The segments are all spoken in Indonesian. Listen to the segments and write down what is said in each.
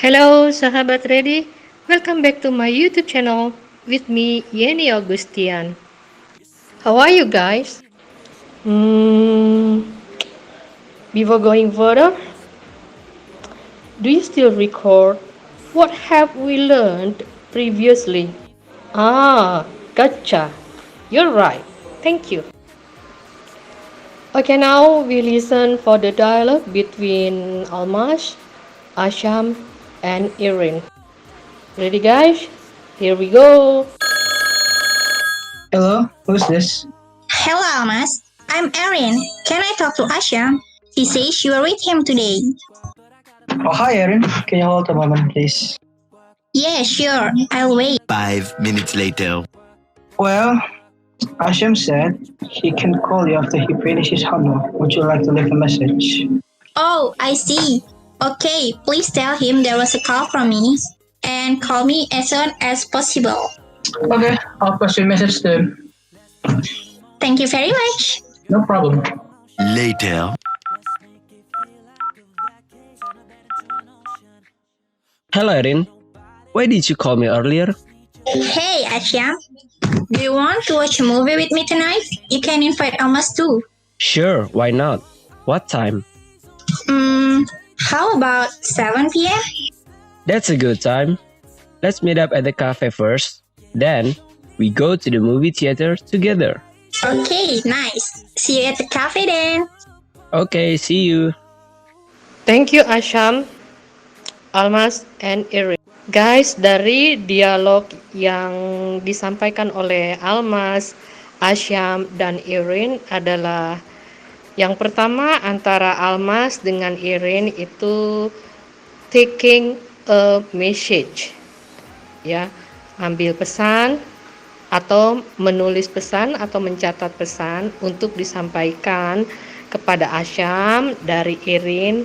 Hello, sahabat ready. Welcome back to my YouTube channel with me, Yeni Augustian. How are you guys? Hmm, Before going further, do you still record what have we learned previously? Gotcha. You're right. Thank you. Okay, now we listen for the dialogue between Almash, Asham, and Erin. Ready, guys? Here we go. Hello, who's this? Hello, Almas. I'm Erin. Can I talk to Asha? She says you are with him today. Oh, hi, Erin. Can you hold a moment, please? Yeah, sure. I'll wait. 5 minutes later. Well, Ashim said he can call you after he finishes homework. Would you like to leave a message? Oh, I see. Okay, please tell him there was a call from me and call me as soon as possible. Okay, I'll pass your message to him. Thank you very much. No problem. Later. Hello, Erin. Why did you call me earlier? Hey, Asha. Do you want to watch a movie with me tonight? You can invite Almas too. Sure, why not? What time? How about 7 p.m.? That's a good time. Let's meet up at the cafe first. Then, we go to the movie theater together. Okay, nice. See you at the cafe then. Okay, see you. Thank you, Asham, Almas, and Erin. Guys, dari dialog yang disampaikan oleh Almas, Asham, dan Erin adalah yang pertama antara Almas dengan Erin itu taking a message, ya, ambil pesan atau menulis pesan atau mencatat pesan untuk disampaikan kepada Asham dari Erin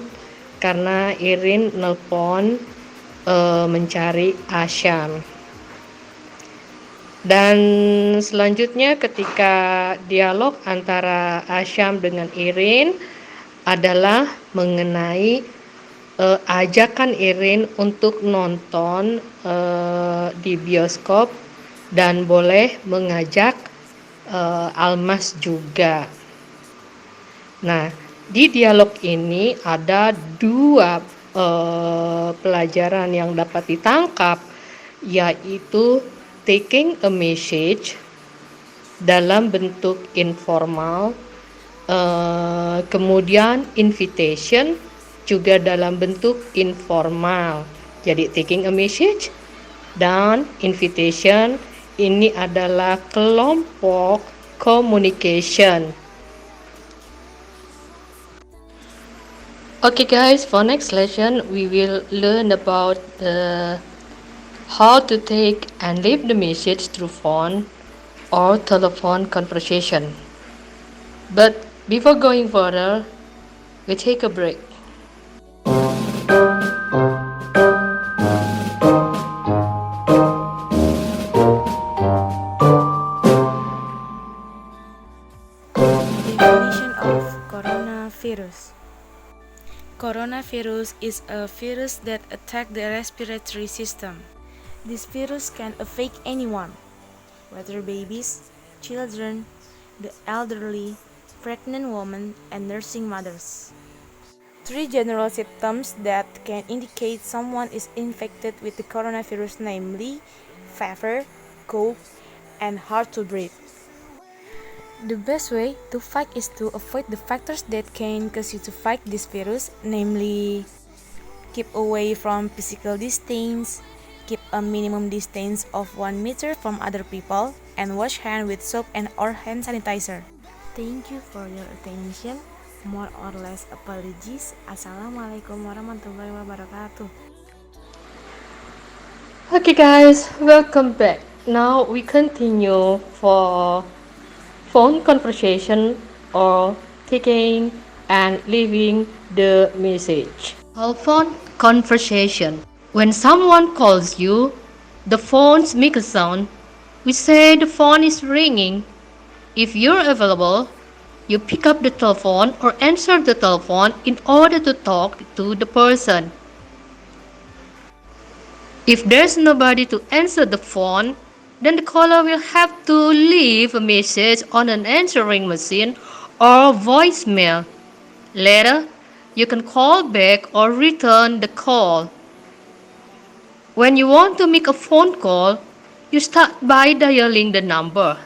karena Erin nelpon mencari Asham. Dan selanjutnya ketika dialog antara Asham dengan Erin adalah mengenai ajakan Erin untuk nonton di bioskop dan boleh mengajak Almas juga. Nah, di dialog ini ada dua pelajaran yang dapat ditangkap, yaitu taking a message dalam bentuk informal, kemudian invitation juga dalam bentuk informal. Jadi taking a message dan invitation ini adalah kelompok communication. Okay guys, for next lesson we will learn about how to take and leave the message through phone or telephone conversation. But before going further, we take a break. Definition of coronavirus. Coronavirus is a virus that attacks the respiratory system. This virus can affect anyone, whether babies, children, the elderly, pregnant women, and nursing mothers. Three general symptoms that can indicate someone is infected with the coronavirus, namely fever, cough, and hard to breathe. The best way to fight is to avoid the factors that can cause you to fight this virus, namely keep away from physical distance, keep a minimum distance of 1 meter from other people, and wash hands with soap and or hand sanitizer. Thank you for your attention. More or less apologies. Assalamualaikum warahmatullahi wabarakatuh. Okay guys, welcome back. Now we continue for phone conversation or taking and leaving the message. Telephone conversation. When someone calls you, the phones make a sound. We say the phone is ringing. If you're available, you pick up the telephone or answer the telephone in order to talk to the person. If there's nobody to answer the phone, then the caller will have to leave a message on an answering machine or voicemail. Later, you can call back or return the call. When you want to make a phone call, you start by dialing the number.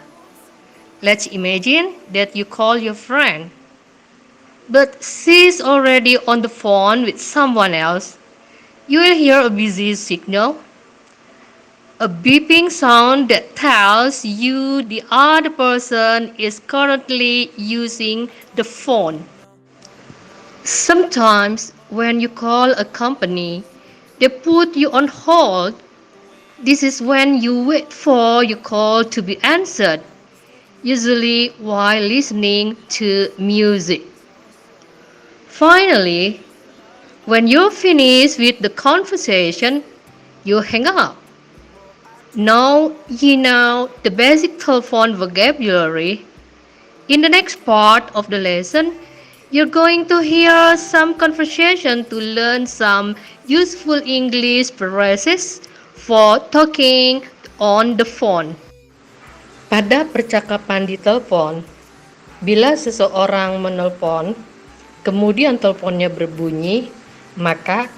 Let's imagine that you call your friend, but she's already on the phone with someone else. You will hear a busy signal, a beeping sound that tells you the other person is currently using the phone. Sometimes, when you call a company, they put you on hold. This is when you wait for your call to be answered, usually while listening to music. Finally, when you're finished with the conversation, you hang up. Now you know the basic telephone vocabulary. In the next part of the lesson, you're going to hear some conversation to learn some useful English phrases for talking on the phone. Pada percakapan di telepon, bila seseorang menelpon, kemudian teleponnya berbunyi, maka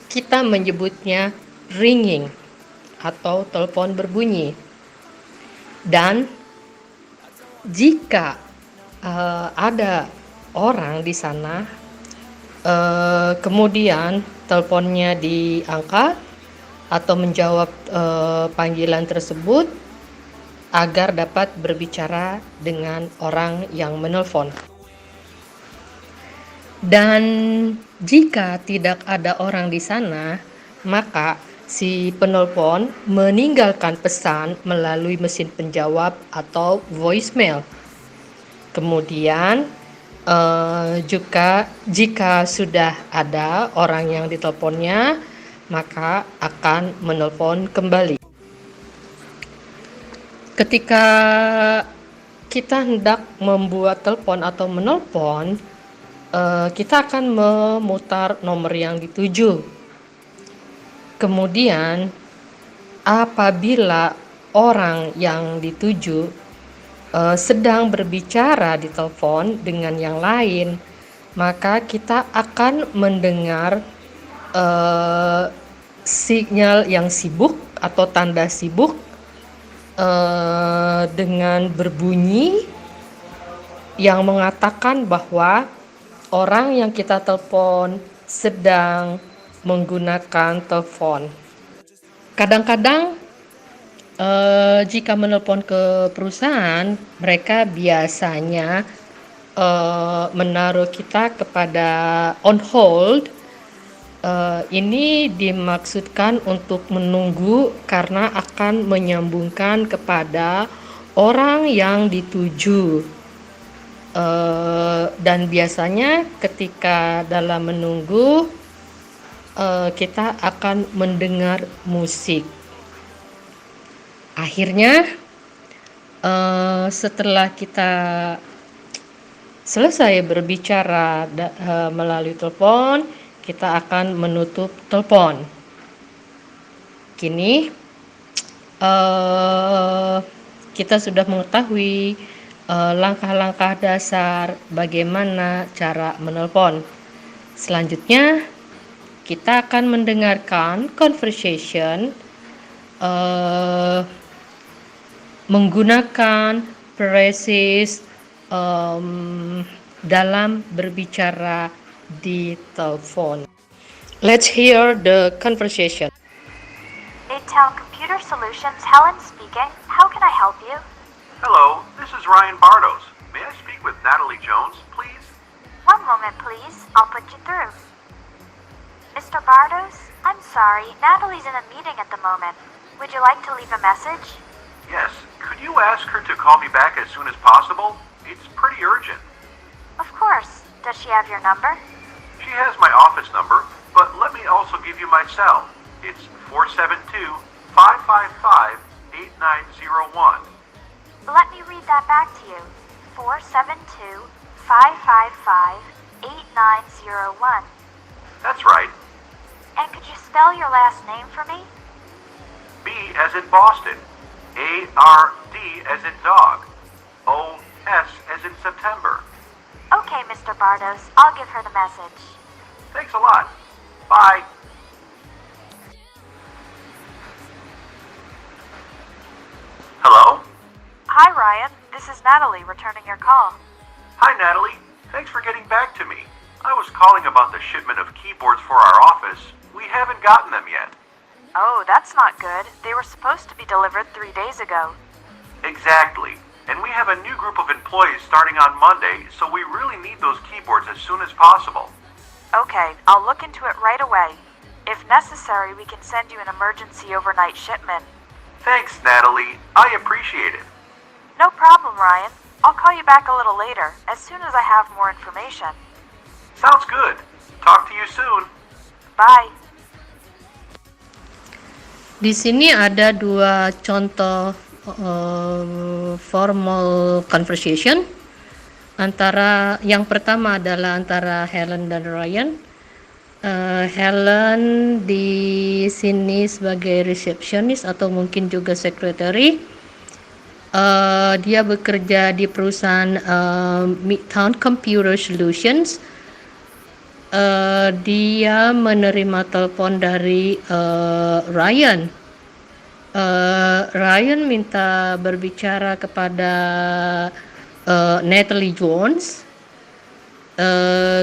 kita menyebutnya ringing atau telepon berbunyi. Dan jika ada orang di sana, kemudian teleponnya diangkat atau menjawab panggilan tersebut agar dapat berbicara dengan orang yang menelpon. Dan jika tidak ada orang di sana, maka si penelpon meninggalkan pesan melalui mesin penjawab atau voicemail. Kemudian juga jika sudah ada orang yang diteleponnya, maka akan menelpon kembali. Ketika kita hendak membuat telepon atau menelpon, kita akan memutar nomor yang dituju. Kemudian apabila orang yang dituju sedang berbicara di telepon dengan yang lain, maka kita akan mendengar sinyal yang sibuk atau tanda sibuk dengan berbunyi yang mengatakan bahwa orang yang kita telepon sedang menggunakan telepon. Kadang-kadang jika menelpon ke perusahaan, mereka biasanya menaruh kita kepada on hold. Ini dimaksudkan untuk menunggu karena akan menyambungkan kepada orang yang dituju. Dan biasanya ketika dalam menunggu, kita akan mendengar musik. Akhirnya setelah kita selesai berbicara melalui telepon, kita akan menutup telepon. Kini kita sudah mengetahui langkah-langkah dasar bagaimana cara menelpon. Selanjutnya kita akan mendengarkan conversation menggunakan phrases dalam berbicara di telepon. Let's hear the conversation. Midtown Computer Solutions, Helen speaking. How can I help you? Hello, this is Ryan Bardos. May I speak with Natalie Jones, please? One moment, please. I'll put you through. Mr. Bardos, I'm sorry. Natalie's in a meeting at the moment. Would you like to leave a message? Yes, could you ask her to call me back as soon as possible? It's pretty urgent. Of course. Does she have your number? She has my office number, but let me also give you my cell. It's 472-555-8901. Let me read that back to you. 472-555-8901. That's right. And could you spell your last name for me? B as in Boston. A-R-D as in dog. O-S as in September. Okay, Mr. Bardos, I'll give her the message. Thanks a lot. Bye. Hello? Hi, Ryan. This is Natalie returning your call. Hi, Natalie. Thanks for getting back to me. I was calling about the shipment of keyboards for our office. We haven't gotten them yet. Oh, that's not good. They were supposed to be delivered 3 days ago. Exactly. And we have a new group of employees starting on Monday, so we really need those keyboards as soon as possible. Okay, I'll look into it right away. If necessary, we can send you an emergency overnight shipment. Thanks, Natalie. I appreciate it. No problem, Ryan. I'll call you back a little later, as soon as I have more information. Sounds good. Talk to you soon. Bye. Di sini ada dua contoh formal conversation antara yang pertama adalah antara Helen dan Ryan. Helen di sini sebagai receptionist atau mungkin juga secretary. Dia bekerja di perusahaan Midtown Computer Solutions. Dia menerima telepon dari Ryan. Ryan minta berbicara kepada Natalie Jones.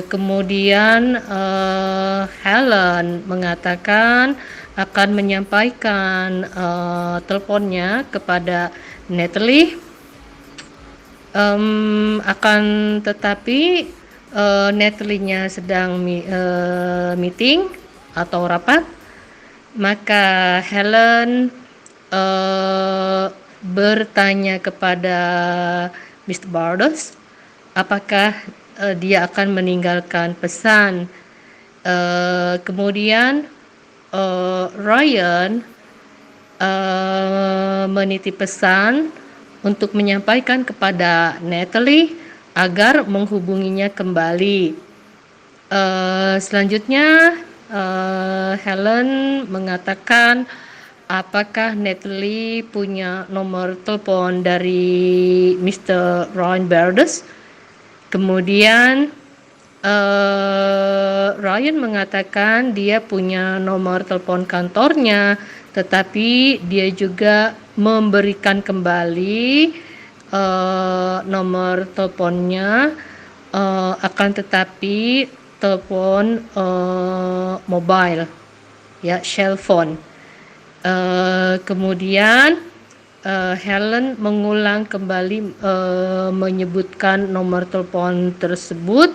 Kemudian Helen mengatakan akan menyampaikan teleponnya kepada Natalie. Akan tetapi Natalie-nya sedang meeting atau rapat, maka Helen bertanya kepada Mr. Bardos apakah dia akan meninggalkan pesan. Kemudian Ryan menitip pesan untuk menyampaikan kepada Natalie agar menghubunginya kembali. Selanjutnya Helen mengatakan apakah Natalie punya nomor telepon dari Mr. Ryan Bardos. Kemudian Ryan mengatakan dia punya nomor telepon kantornya, tetapi dia juga memberikan kembali nomor teleponnya, akan tetapi telepon mobile, ya, cell phone. Kemudian Helen mengulang kembali menyebutkan nomor telepon tersebut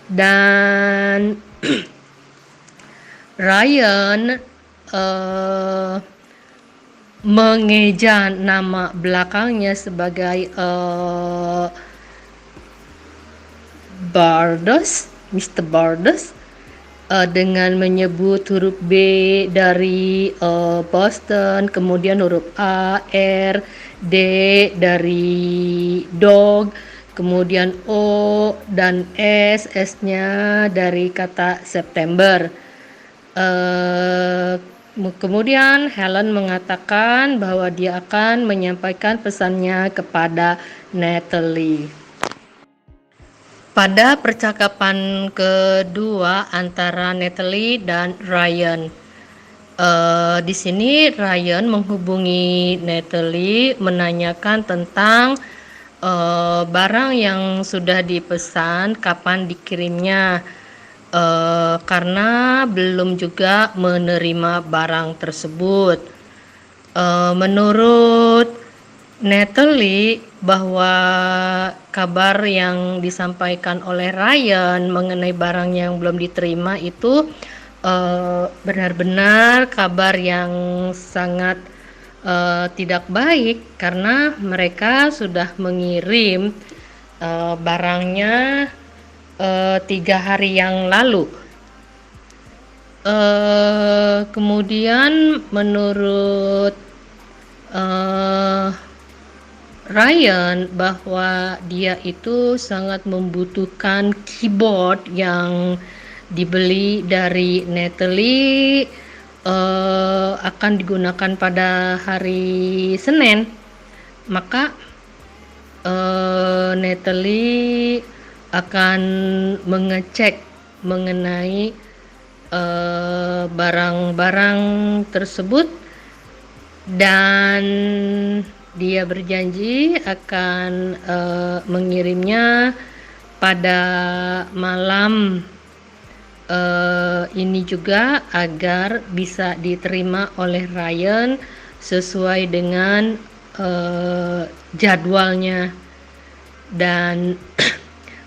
dan Ryan mengeja nama belakangnya sebagai Bardos, Mr. Bardos, dengan menyebut huruf B dari Boston, kemudian huruf A, R, D dari dog, kemudian O dan S, S-nya dari kata September. Kemudian Helen mengatakan bahwa dia akan menyampaikan pesannya kepada Natalie. Pada percakapan kedua antara Natalie dan Ryan, di sini Ryan menghubungi Natalie menanyakan tentang barang yang sudah dipesan, kapan dikirimnya, karena belum juga menerima barang tersebut. Menurut Natalie, bahwa kabar yang disampaikan oleh Ryan mengenai barang yang belum diterima itu benar-benar kabar yang sangat tidak baik, karena mereka sudah mengirim barangnya 3 hari yang lalu. Kemudian menurut Ryan, bahwa dia itu sangat membutuhkan keyboard yang dibeli dari Natalie akan digunakan pada hari Senin, maka Natalie akan mengecek mengenai barang-barang tersebut, dan dia berjanji akan mengirimnya pada malam ini juga agar bisa diterima oleh Ryan sesuai dengan jadwalnya. Dan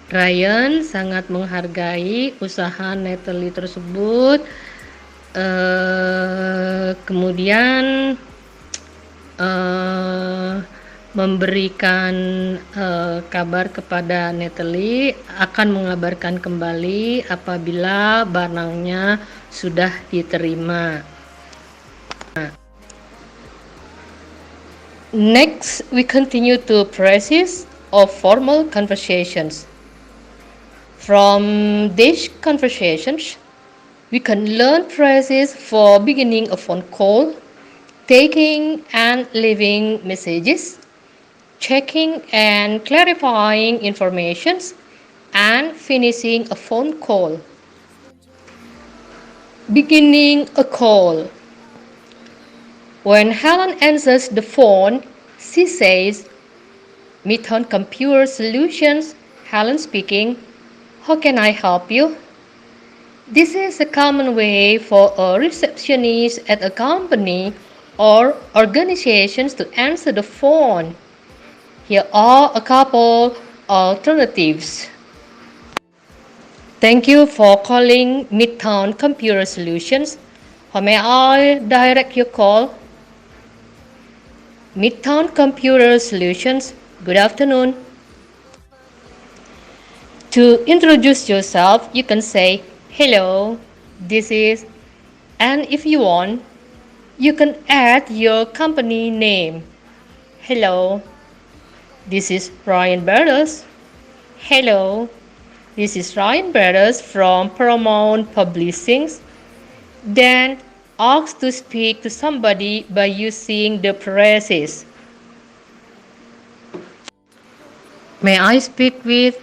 Ryan sangat menghargai usaha Natalie tersebut. Kemudian memberikan kabar kepada Natalie, akan mengabarkan kembali apabila barangnya sudah diterima. Next, we continue to process of formal conversations. From these conversations, we can learn phrases for beginning a phone call, taking and leaving messages, checking and clarifying information, and finishing a phone call. Beginning a call. When Helen answers the phone, she says, "Midtown Computer Solutions, Helen speaking. How can I help you?" This is a common way for a receptionist at a company or organizations to answer the phone. Here are a couple alternatives. Thank you for calling Midtown Computer Solutions. How may I direct your call? Midtown Computer Solutions, good afternoon. To introduce yourself, you can say, "Hello, this is," and if you want, you can add your company name. "Hello, this is Ryan Brothers." "Hello, this is Ryan Brothers from Paramount Publishing." Then ask to speak to somebody by using the phrases, "May I speak with?"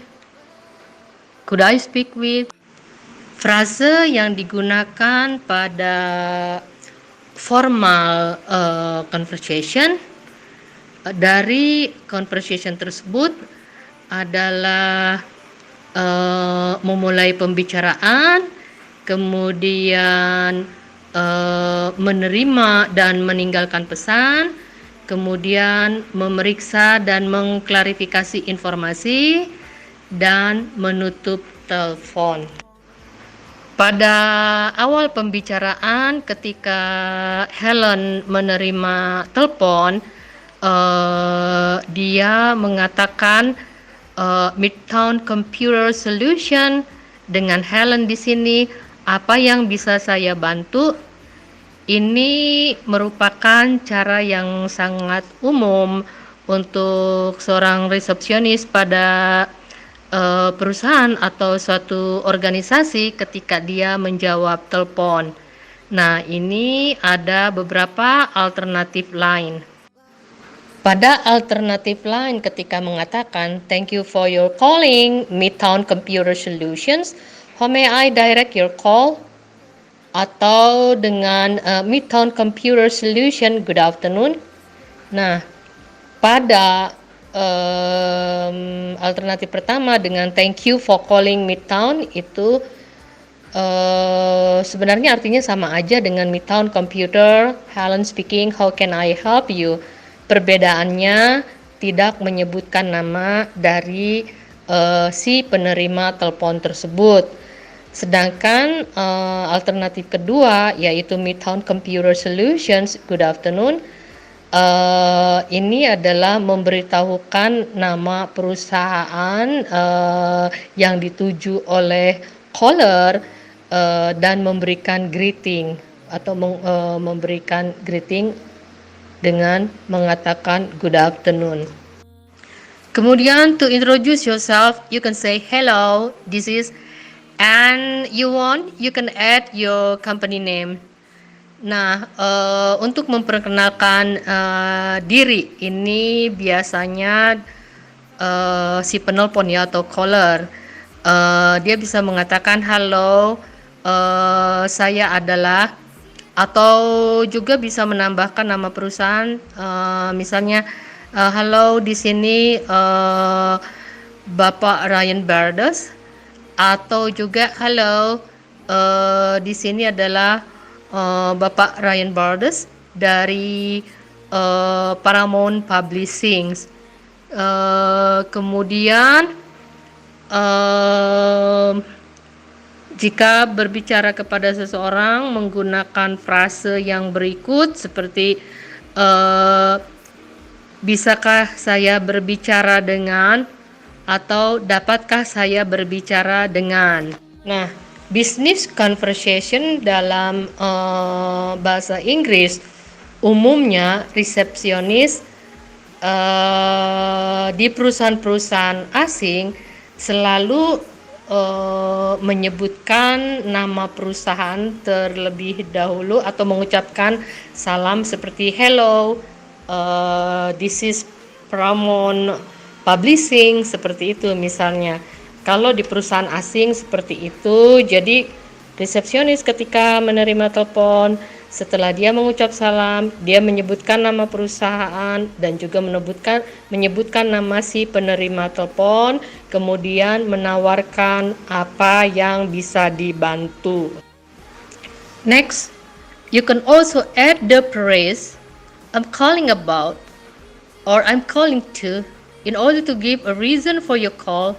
"Could I speak with?" Frase yang digunakan pada formal conversation. Dari conversation tersebut adalah memulai pembicaraan, kemudian menerima dan meninggalkan pesan, kemudian memeriksa dan mengklarifikasi informasi, dan menutup telepon. Pada awal pembicaraan, ketika Helen menerima telepon, dia mengatakan Midtown Computer Solution. Dengan Helen di sini, apa yang bisa saya bantu? Ini merupakan cara yang sangat umum untuk seorang resepsionis pada perusahaan atau suatu organisasi ketika dia menjawab telepon. Nah, ini ada beberapa alternatif lain. Pada alternatif lain ketika mengatakan, "Thank you for your calling Midtown Computer Solutions. How may I direct your call?" Atau dengan Midtown Computer Solution, good afternoon. Nah, pada alternatif pertama dengan "Thank you for calling Midtown" itu sebenarnya artinya sama aja dengan Midtown Computer, Helen speaking, how can I help you? Perbedaannya tidak menyebutkan nama dari si penerima telepon tersebut. Sedangkan alternatif kedua yaitu Midtown Computer Solutions, good afternoon, ini adalah memberitahukan nama perusahaan yang dituju oleh caller dan memberikan greeting atau memberikan greeting dengan mengatakan good afternoon. Kemudian to introduce yourself, you can say hello, this is, and you can add your company name. Nah, untuk memperkenalkan diri ini biasanya si penelpon ya atau caller, dia bisa mengatakan halo, saya adalah, atau juga bisa menambahkan nama perusahaan, misalnya halo di sini Bapak Ryan Bardes, atau juga halo di sini adalah Bapak Ryan Bardes dari Paramount Publishing. Kemudian jika berbicara kepada seseorang menggunakan frase yang berikut seperti bisakah saya berbicara dengan, atau dapatkah saya berbicara dengan. Nah, business conversation dalam bahasa Inggris umumnya resepsionis di perusahaan-perusahaan asing selalu menyebutkan nama perusahaan terlebih dahulu atau mengucapkan salam seperti hello, this is Paramount Publishing, seperti itu misalnya. Kalau di perusahaan asing seperti itu, jadi resepsionis ketika menerima telepon, setelah dia mengucap salam, dia menyebutkan nama perusahaan dan juga menyebutkan nama si penerima telepon, kemudian menawarkan apa yang bisa dibantu. Next, you can also add the phrase I'm calling about or I'm calling to. In order to give a reason for your call,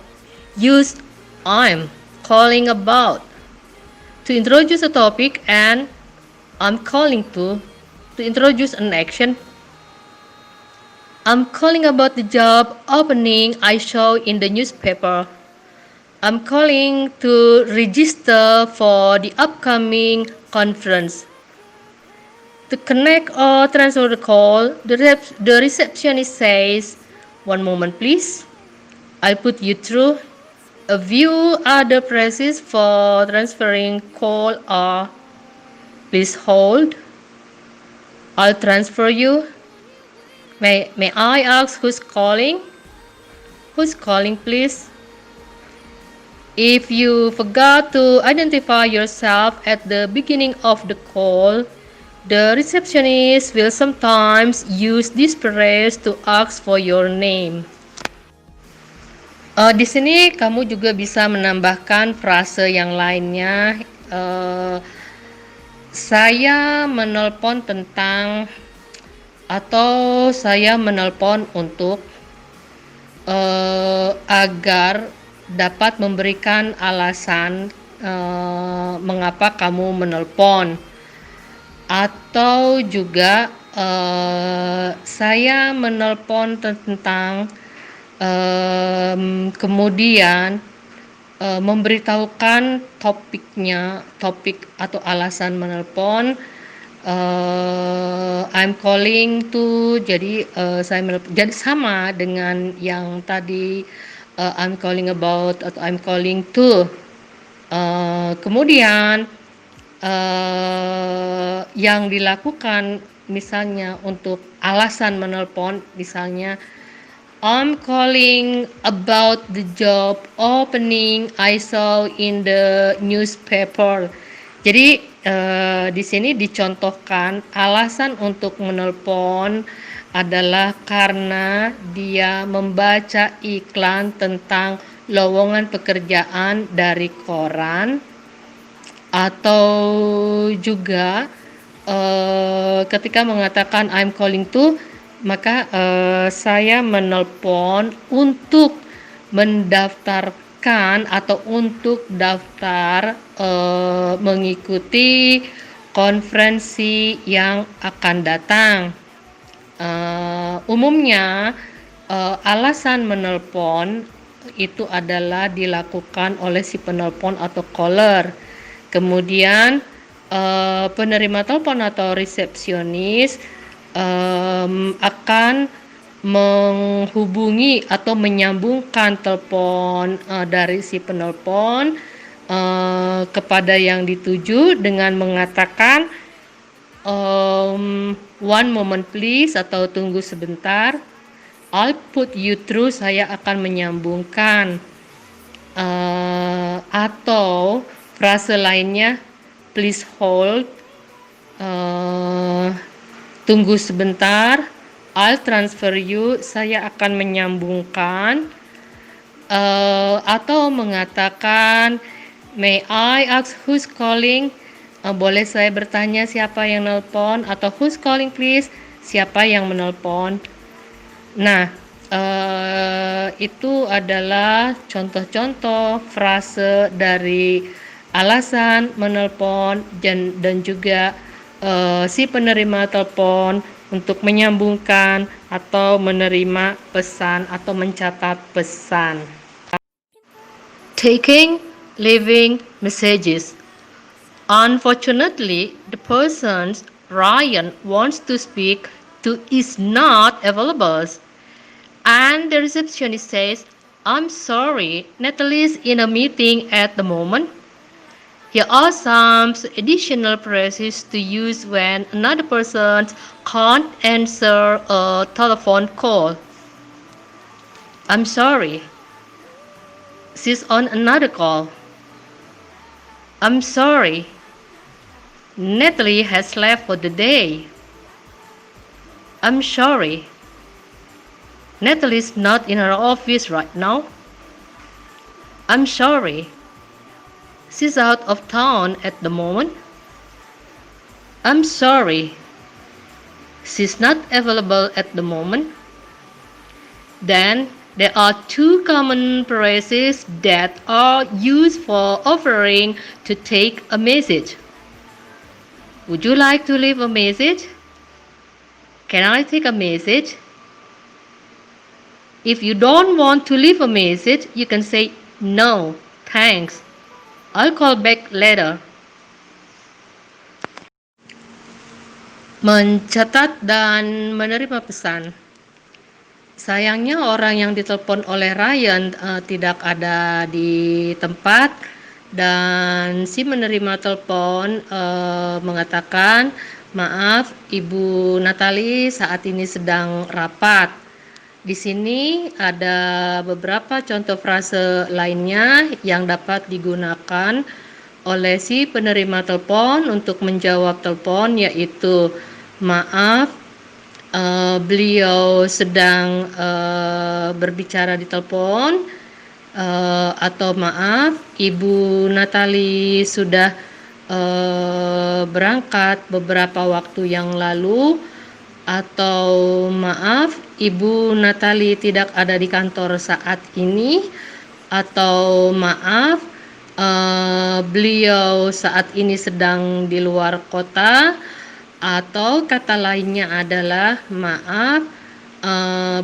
use I'm calling about to introduce a topic and I'm calling to introduce an action. I'm calling about the job opening I saw in the newspaper. I'm calling to register for the upcoming conference. To connect or transfer the call, the receptionist says, "One moment please. I'll put you through. A few other phrases for transferring call are please hold. I'll transfer you. May I ask who's calling? Who's calling, please? If you forgot to identify yourself at the beginning of the call, the receptionist will sometimes use this phrase to ask for your name." Di sini kamu juga bisa menambahkan frase yang lainnya. Saya menelpon tentang, atau saya menelpon untuk, agar dapat memberikan alasan mengapa kamu menelpon, atau juga saya menelpon tentang, kemudian memberitahukan topik atau alasan menelpon. I'm calling to, jadi saya menelpon, jadi sama dengan yang tadi, I'm calling about atau I'm calling to. Kemudian yang dilakukan misalnya untuk alasan menelpon, misalnya I'm calling about the job opening I saw in the newspaper. Jadi di sini dicontohkan alasan untuk menelpon adalah karena dia membaca iklan tentang lowongan pekerjaan dari koran, atau juga ketika mengatakan I'm calling to, maka saya menelpon untuk mendaftarkan atau untuk daftar mengikuti konferensi yang akan datang. Umumnya alasan menelpon itu adalah dilakukan oleh si penelpon atau caller. Kemudian penerima telepon atau resepsionis akan menghubungi atau menyambungkan telepon dari si penelpon kepada yang dituju dengan mengatakan One moment please atau tunggu sebentar. I'll put you through, saya akan menyambungkan. Atau frase lainnya, please hold, tunggu sebentar. I'll transfer you, saya akan menyambungkan. Atau mengatakan, may I ask who's calling? Boleh saya bertanya siapa yang nelpon? Atau who's calling please? Siapa yang menelpon? Nah, itu adalah contoh-contoh frase dari alasan menelpon dan juga si penerima telepon untuk menyambungkan atau menerima pesan atau mencatat pesan. Taking, leaving messages. Unfortunately, the person Ryan wants to speak to is not available. And the receptionist says, I'm sorry, Natalie's in a meeting at the moment. Here are some additional phrases to use when another person can't answer a telephone call. I'm sorry, she's on another call. I'm sorry, Natalie has left for the day. I'm sorry, Natalie's not in her office right now. I'm sorry, she's out of town at the moment. I'm sorry, she's not available at the moment. Then there are two common phrases that are used for offering to take a message. Would you like to leave a message? Can I take a message? If you don't want to leave a message, you can say, no, thanks. I'll call back later. Mencatat dan menerima pesan. Sayangnya orang yang ditelepon oleh Ryan tidak ada di tempat dan si menerima telepon mengatakan, maaf, Ibu Natalie saat ini sedang rapat. Di sini ada beberapa contoh frase lainnya yang dapat digunakan oleh si penerima telepon untuk menjawab telepon, yaitu maaf, beliau sedang berbicara di telepon, atau maaf, Ibu Natalie sudah berangkat beberapa waktu yang lalu, atau maaf, Ibu Natalie tidak ada di kantor saat ini, atau maaf, beliau saat ini sedang di luar kota, atau kata lainnya adalah maaf,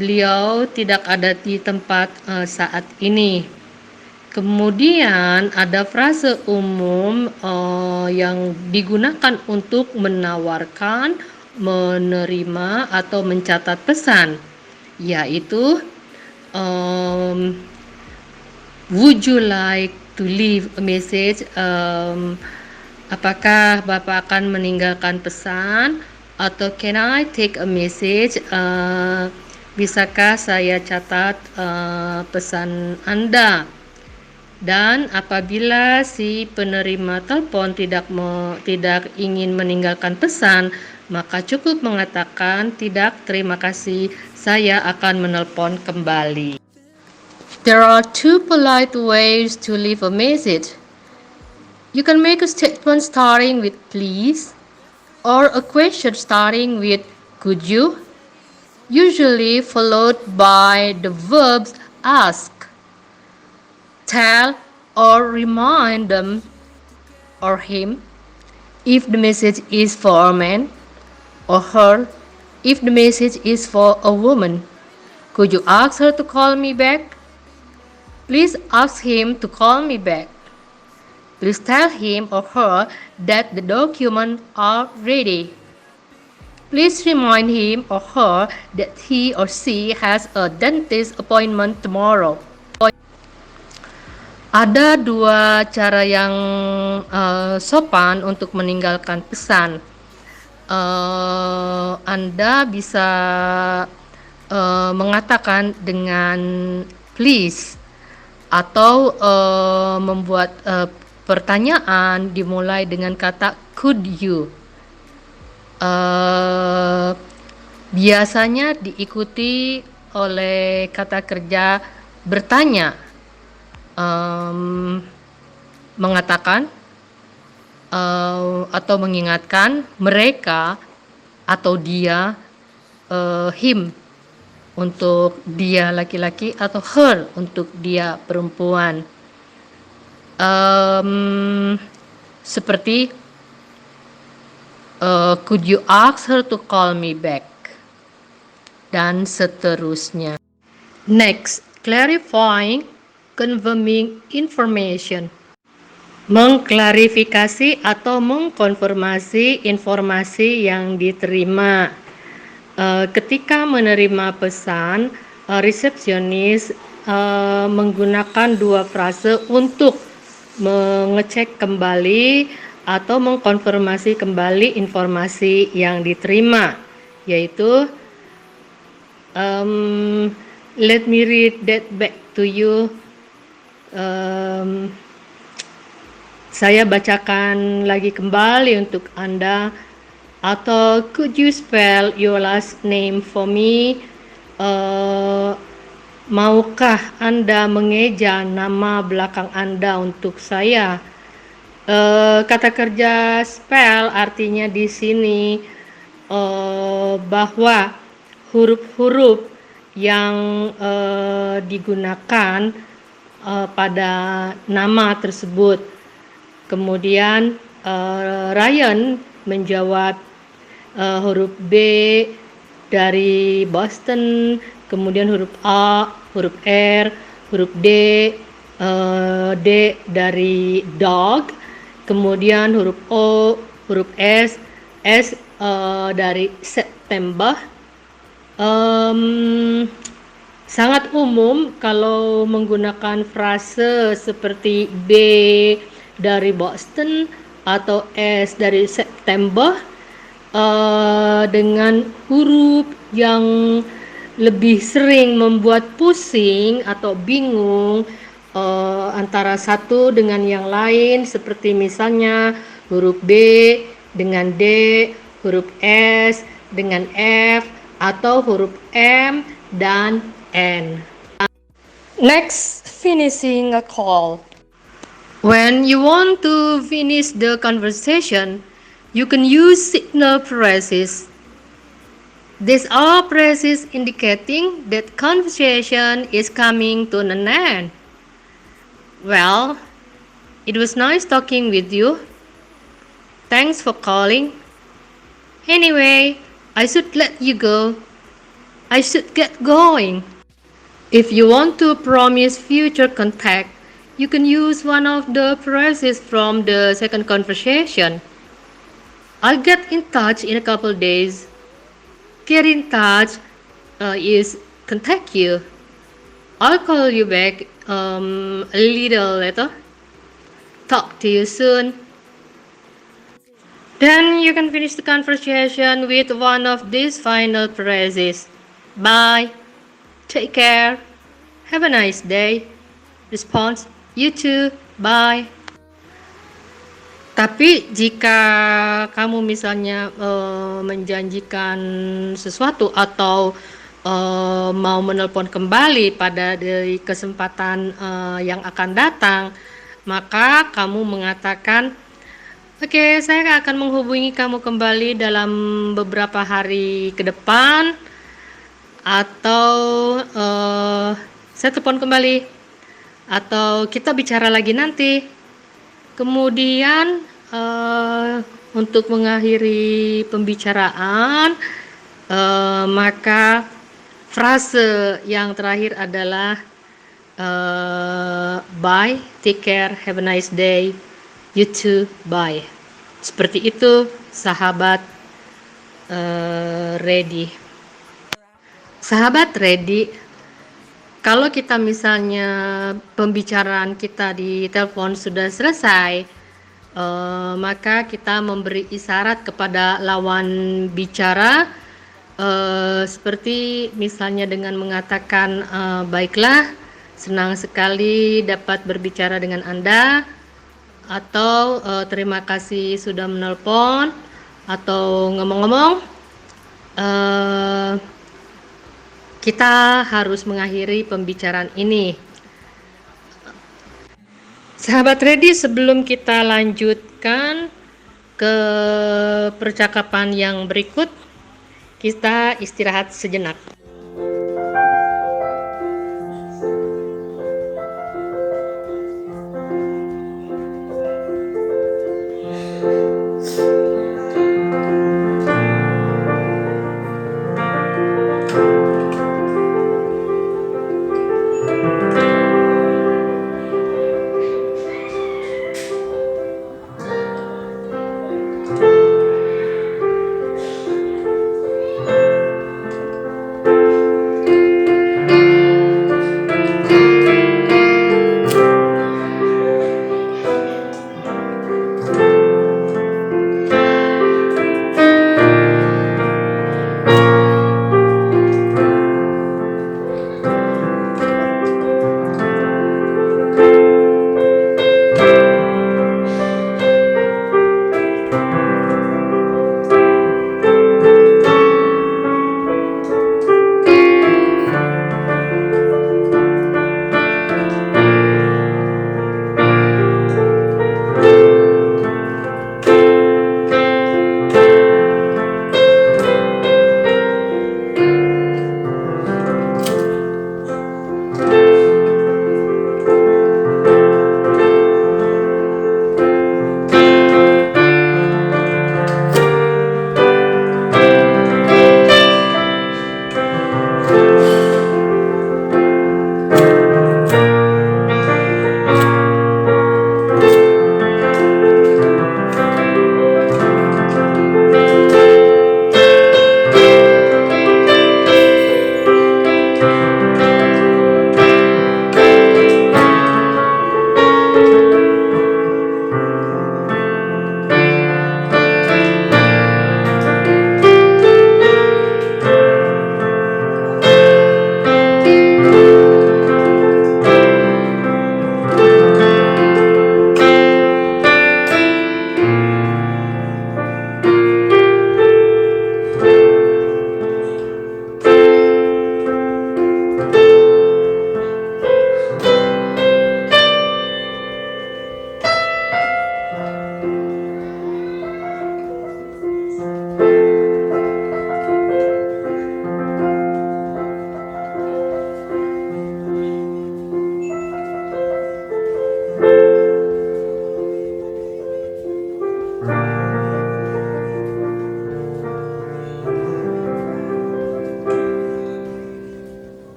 beliau tidak ada di tempat saat ini. Kemudian ada frase umum yang digunakan untuk menawarkan, menerima atau mencatat pesan, yaitu would you like to leave a message? Apakah Bapak akan meninggalkan pesan? Atau can I take a message? Bisakah saya catat pesan Anda? Dan apabila si penerima telepon tidak ingin meninggalkan pesan, maka cukup mengatakan tidak, terima kasih, saya akan menelpon kembali. There are two polite ways to leave a message. You can make a statement starting with please or a question starting with could you, usually followed by the verbs ask, tell or remind them or him if the message is for a man, or her if the message is for a woman. Could you ask her to call me back? Please ask him to call me back. Please tell him or her that the documents are ready. Please remind him or her that he or she has a dentist appointment tomorrow. Ada dua cara yang sopan untuk meninggalkan pesan. Anda bisa mengatakan dengan please atau membuat pertanyaan dimulai dengan kata could you. Biasanya diikuti oleh kata kerja bertanya, mengatakan atau mengingatkan mereka atau dia, him untuk dia laki-laki atau her untuk dia perempuan. Seperti could you ask her to call me back, dan seterusnya. Next, clarifying, confirming information. Mengklarifikasi atau mengkonfirmasi informasi yang diterima. Ketika menerima pesan, resepsionis menggunakan dua frase untuk mengecek kembali atau mengkonfirmasi kembali informasi yang diterima, yaitu let me read that back to you. Saya bacakan lagi kembali untuk Anda. Atau could you spell your last name for me? Maukah Anda mengeja nama belakang Anda untuk saya? Kata kerja spell artinya di sini bahwa huruf-huruf yang digunakan pada nama tersebut. Kemudian Ryan menjawab huruf B dari Boston, kemudian huruf A, huruf R, huruf D, D dari dog, kemudian huruf O, huruf S, S dari September. Sangat umum kalau menggunakan frase seperti B dari Boston atau S dari September dengan huruf yang lebih sering membuat pusing atau bingung antara satu dengan yang lain, seperti misalnya huruf B dengan D, huruf S dengan F, atau huruf M dan N. Next, finishing a call. When you want to finish the conversation, you can use signal phrases. These are phrases indicating that conversation is coming to an end. Well, it was nice talking with you. Thanks for calling. Anyway, I should let you go. I should get going. If you want to promise future contact, you can use one of the phrases from the second conversation. I'll get in touch in a couple days. Get in touch is contact you. I'll call you back a little later. Talk to you soon. Then you can finish the conversation with one of these final phrases. Bye. Take care. Have a nice day. Response, you too. Bye. Tapi jika kamu misalnya menjanjikan sesuatu atau mau menelpon kembali pada dari kesempatan yang akan datang, maka kamu mengatakan, oke, saya akan menghubungi kamu kembali dalam beberapa hari ke depan, atau saya telepon kembali, atau kita bicara lagi nanti. Kemudian untuk mengakhiri pembicaraan, maka frase yang terakhir adalah bye, take care, have a nice day, you too, bye. Seperti itu, sahabat ready. Sahabat ready, kalau kita misalnya pembicaraan kita di telepon sudah selesai, maka kita memberi isyarat kepada lawan bicara, seperti misalnya dengan mengatakan, baiklah, senang sekali dapat berbicara dengan Anda, atau terima kasih sudah menelpon, atau ngomong-ngomong, kita harus mengakhiri pembicaraan ini. Sahabat Ready, sebelum kita lanjutkan ke percakapan yang berikut, kita istirahat sejenak.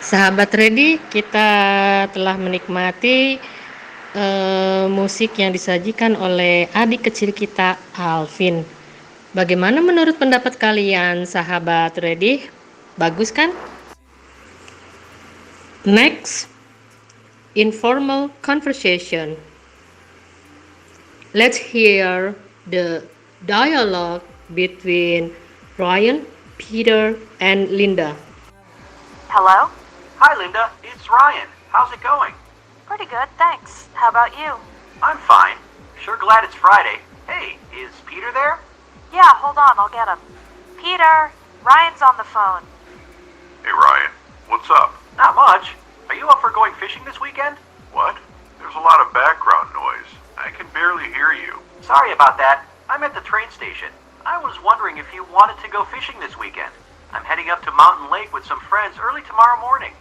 Sahabat Ready, kita telah menikmati musik yang disajikan oleh adik kecil kita, Alvin. Bagaimana menurut pendapat kalian, sahabat Ready? Bagus kan? Next, informal conversation. Let's hear the dialogue between Ryan, Peter, and Linda. Hello? Hi, Linda. It's Ryan. How's it going? Pretty good, thanks. How about you? I'm fine. Sure glad it's Friday. Hey, is Peter there? Yeah, hold on, I'll get him. Peter, Ryan's on the phone. Hey, Ryan. What's up? Not much. Are you up for going fishing this weekend? What? There's a lot of background noise. I can barely hear you. Sorry about that. I'm at the train station. I was wondering if you wanted to go fishing this weekend. I'm heading up to Mountain Lake with some friends early tomorrow morning.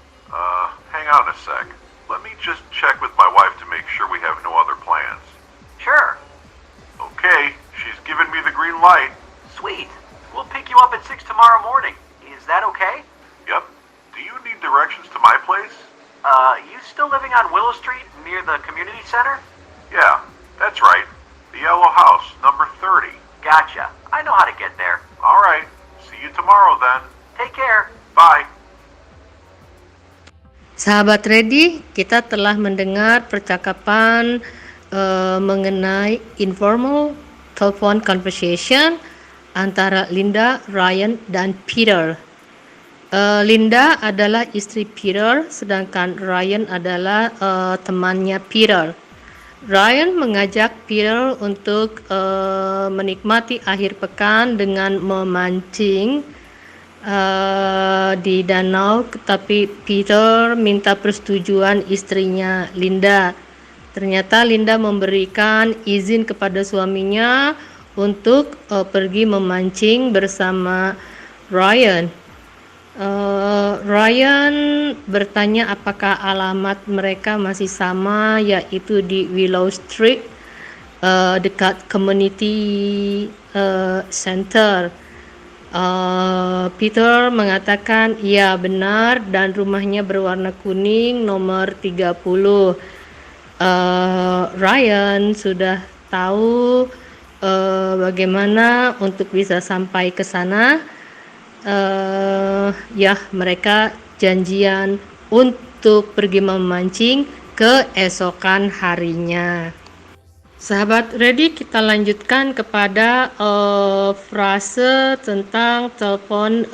Hang on a sec. Let me just check with my wife to make sure we have no other plans. Sure. Okay, she's given me the green light. Sweet. We'll pick you up at 6 tomorrow morning. Is that okay? Yep. Do you need directions to my place? You still living on Willow Street near the community center? Yeah, that's right. The yellow house, number 30. Gotcha. I know how to get there. All right. See you tomorrow then. Take care. Bye. Sahabat ready, kita telah mendengar percakapan mengenai informal telepon conversation antara Linda, Ryan, dan Peter. Linda adalah istri Peter, sedangkan Ryan adalah temannya Peter. Ryan mengajak Peter untuk menikmati akhir pekan dengan memancing di danau, tapi Peter minta persetujuan istrinya Linda. Ternyata Linda memberikan izin kepada suaminya untuk pergi memancing bersama Ryan. Ryan bertanya apakah alamat mereka masih sama, yaitu di Willow Street, dekat Community Center. Peter mengatakan ya benar, dan rumahnya berwarna kuning nomor 30. Ryan sudah tahu bagaimana untuk bisa sampai ke sana. Ya, mereka janjian untuk pergi memancing keesokan harinya. Sahabat ready, kita lanjutkan kepada frase tentang telepon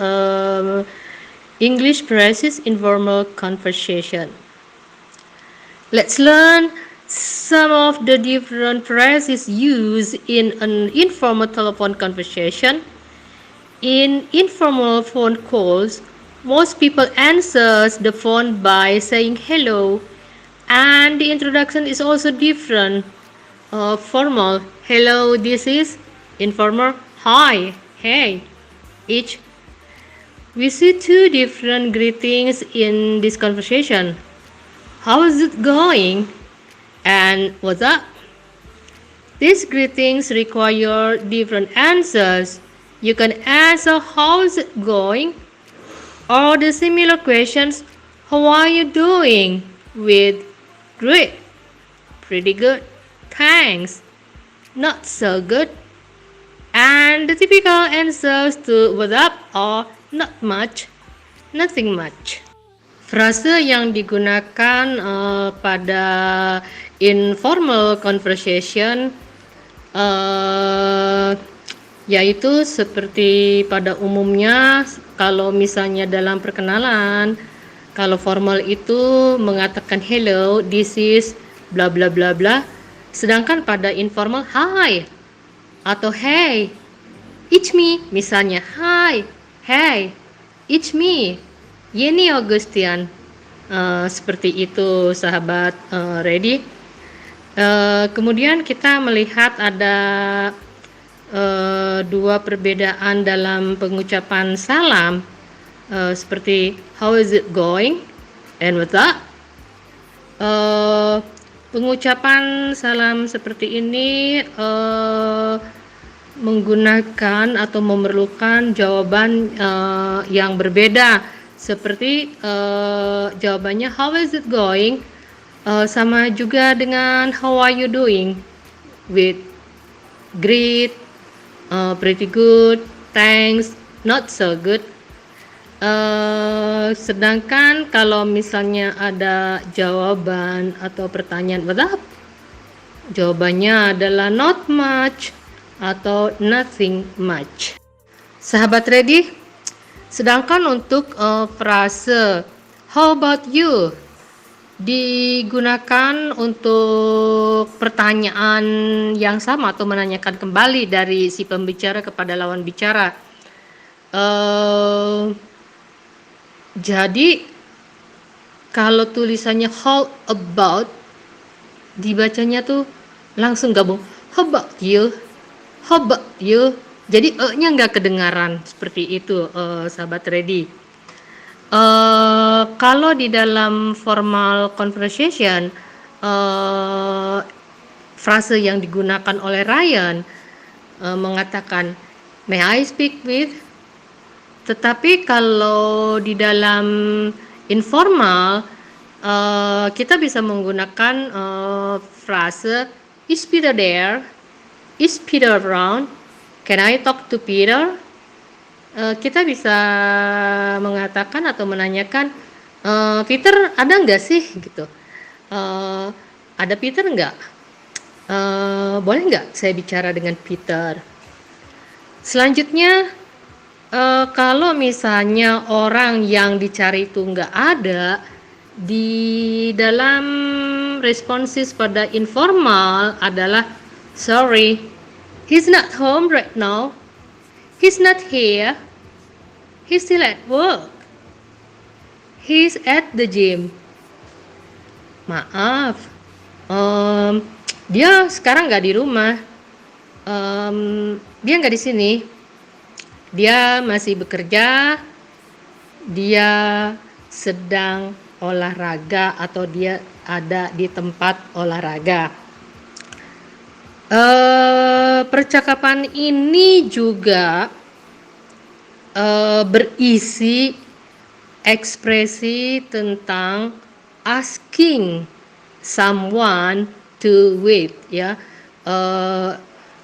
English phrases informal conversation. Let's learn some of the different phrases used in an informal telephone conversation. In informal phone calls, most people answer the phone by saying hello, and the introduction is also different. Formal, hello, this is. Informal, hi, hey, each. We see two different greetings in this conversation. How is it going? And what's up? These greetings require different answers. You can answer how's it going, or the similar questions, how are you doing, with great, pretty good, thanks, not so good, and the typical answers to what's up or not much, nothing much. Frase yang digunakan pada informal conversation yaitu seperti pada umumnya, kalau misalnya dalam perkenalan, kalau formal itu mengatakan hello, this is bla bla bla bla, sedangkan pada informal hi atau hey, it's me, misalnya hi, hey, it's me, Yeni Agustian. Seperti itu sahabat ready. Kemudian kita melihat ada dua perbedaan dalam pengucapan salam, seperti how is it going and what's up. Pengucapan salam seperti ini menggunakan atau memerlukan jawaban yang berbeda, seperti jawabannya how is it going sama juga dengan how are you doing, with great, pretty good, thanks, not so good. Sedangkan kalau misalnya ada jawaban atau pertanyaan what's up, jawabannya adalah not much atau nothing much. Sahabat ready, sedangkan untuk frase how about you digunakan untuk pertanyaan yang sama atau menanyakan kembali dari si pembicara kepada lawan bicara. Jadi kalau tulisannya how about, dibacanya tuh langsung gabung how about you, how about you. Jadi nya nggak kedengaran, seperti itu sahabat ready. Kalau di dalam formal conversation, frase yang digunakan oleh Ryan mengatakan may I speak with. Tetapi kalau di dalam informal, kita bisa menggunakan frase is Peter there, is Peter around, can I talk to Peter. Kita bisa mengatakan atau menanyakan Peter ada nggak sih gitu? Ada Peter nggak? Boleh nggak saya bicara dengan Peter? Selanjutnya, kalau misalnya orang yang dicari itu nggak ada, di dalam responses pada informal adalah sorry, he's not home right now, he's not here, he's still at work, he's at the gym. Maaf, dia sekarang nggak di rumah, dia nggak di sini, dia masih bekerja, dia sedang olahraga atau dia ada di tempat olahraga. Percakapan ini juga berisi ekspresi tentang asking someone to wait, ya.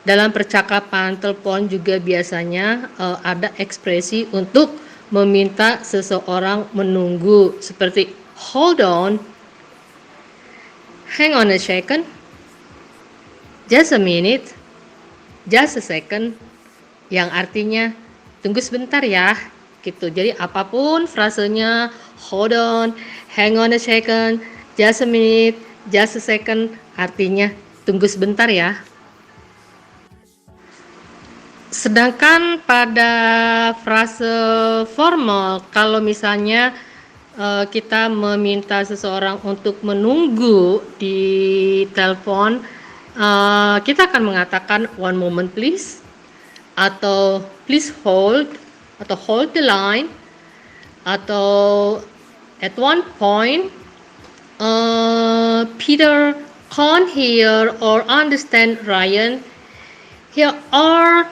Dalam percakapan telepon juga biasanya ada ekspresi untuk meminta seseorang menunggu, seperti hold on, hang on a second, just a minute, just a second, yang artinya tunggu sebentar ya, gitu. Jadi apapun frasenya, hold on, hang on a second, just a minute, just a second, artinya tunggu sebentar ya. Sedangkan pada frase formal, kalau misalnya kita meminta seseorang untuk menunggu di telepon, kita akan mengatakan one moment please, atau please hold, atau hold the line, atau at one point Peter can't hear or understand Ryan. Here are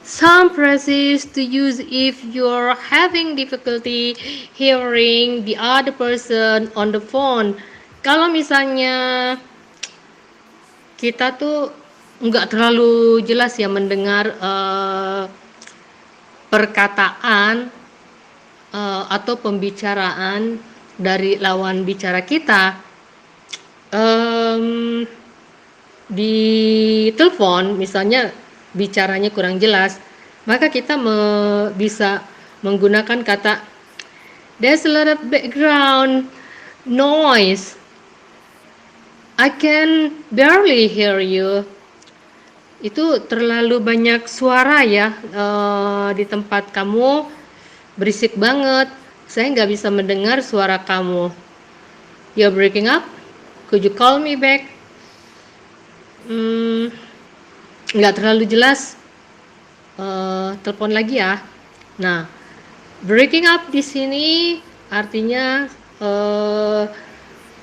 some phrases to use if you're having difficulty hearing the other person on the phone. Kalau misalnya kita tuh nggak terlalu jelas ya mendengar perkataan atau pembicaraan dari lawan bicara kita, di telepon misalnya bicaranya kurang jelas, maka kita bisa menggunakan kata there's a lot of background noise, I can barely hear you. Itu terlalu banyak suara ya di tempat kamu, berisik banget, saya nggak bisa mendengar suara kamu. You're breaking up, could you call me back? Nggak terlalu jelas, telepon lagi ya. Nah, breaking up di sini artinya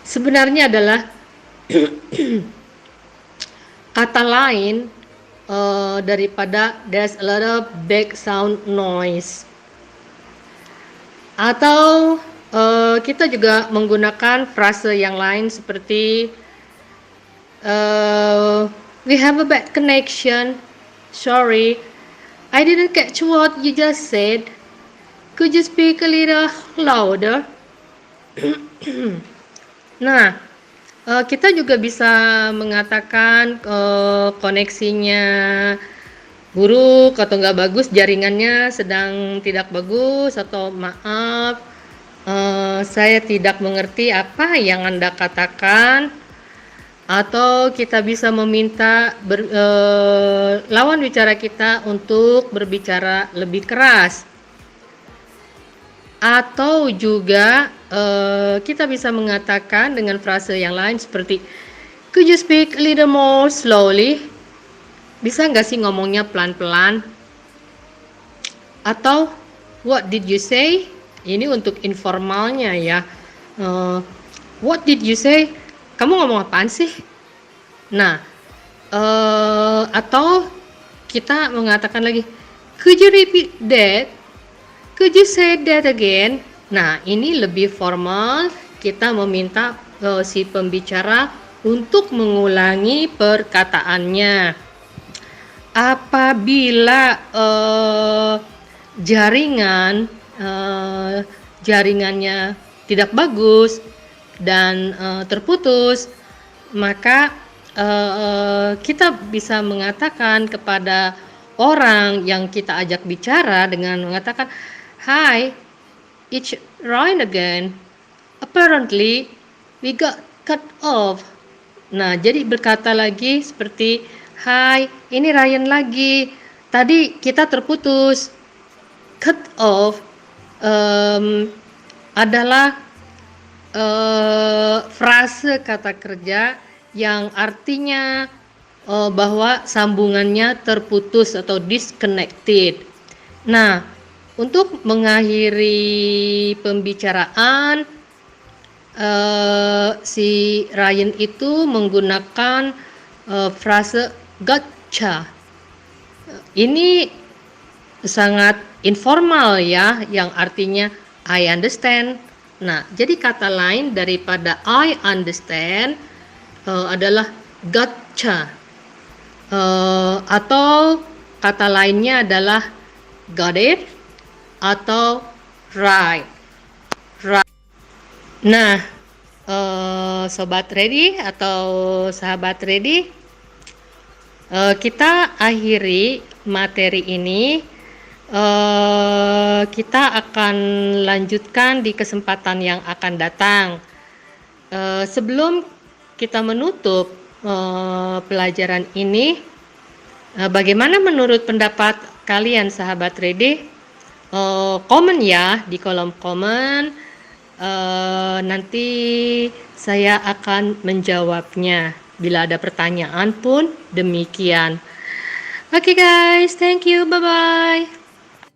sebenarnya adalah kata lain daripada there's a lot of background noise. Atau kita juga menggunakan frase yang lain seperti we have a bad connection, sorry, I didn't catch what you just said, could you speak a little louder? Nah, kita juga bisa mengatakan koneksinya buruk atau nggak bagus, jaringannya sedang tidak bagus, atau maaf, saya tidak mengerti apa yang Anda katakan. Atau kita bisa meminta lawan bicara kita untuk berbicara lebih keras. Atau juga kita bisa mengatakan dengan frase yang lain seperti could you speak a little more slowly? Bisa nggak sih ngomongnya pelan-pelan? Atau what did you say? Ini untuk informalnya ya. What did you say? Kamu ngomong apaan sih? Nah, atau kita mengatakan lagi could you repeat that? Could you say that again? Nah, ini lebih formal, kita meminta si pembicara untuk mengulangi perkataannya. Apabila jaringannya tidak bagus dan terputus, maka kita bisa mengatakan kepada orang yang kita ajak bicara dengan mengatakan, "Hi, it's Ryan again. Apparently, we got cut off." Nah, jadi berkata lagi seperti, "Hai, ini Ryan lagi. Tadi kita terputus." Cut off adalah frase kata kerja yang artinya bahwa sambungannya terputus atau disconnected. Nah, untuk mengakhiri pembicaraan, si Ryan itu menggunakan frase gotcha. Ini sangat informal ya, yang artinya I understand. Nah, jadi kata lain daripada I understand adalah gotcha. Atau kata lainnya adalah got it atau right. Nah, sobat ready atau sahabat ready, kita akhiri materi ini. Kita akan lanjutkan di kesempatan yang akan datang. Sebelum kita menutup pelajaran ini, bagaimana menurut pendapat kalian sahabat ready? Komen ya di kolom komen. Nanti saya akan menjawabnya. Bila ada pertanyaan pun demikian. Okay guys, thank you, bye-bye.